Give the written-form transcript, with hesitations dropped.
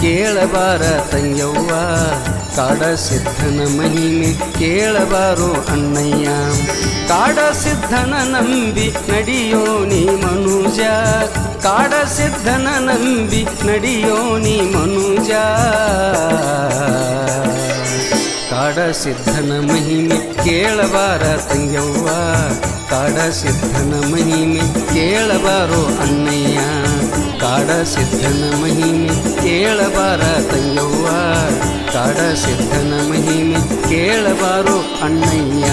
ಕೇಳಬಾರ ತಂಗ್ಯವ್ವ ಕಾಡಸಿದ್ಧನ ಮಹಿಮೆ ಕೇಳಬಾರೋ ಅಣ್ಣಯ್ಯ. ಕಾಡಸಿದ್ಧನ ನಂಬಿ ನಡೆಯೋ ನೀ ಮನುಜ, ಕಾಡಸಿದ್ಧನ ನಂಬಿ ನಡೆಯೋ ನೀ ಮನುಜ. ಕಾಡಸಿದ್ಧನ ಮಹಿಮೆ ಕೇಳಬಾರ ತಂಗ್ಯವ್ವ ಕಾಡಸಿದ್ಧನ ಮಹಿಮೆ ಕೇಳಬಾರೋ ಅಣ್ಣಯ್ಯ. ಕಾಡಸಿದ್ಧನ ಮಹಿಮೆ ಕೇಳಬಾರ ತಂಗ್ಯವ್ವ ಕಾಡಸಿದ್ಧನ ಮಹಿಮೆ ಕೇಳಬಾರೋ ಅಣ್ಣಯ್ಯ.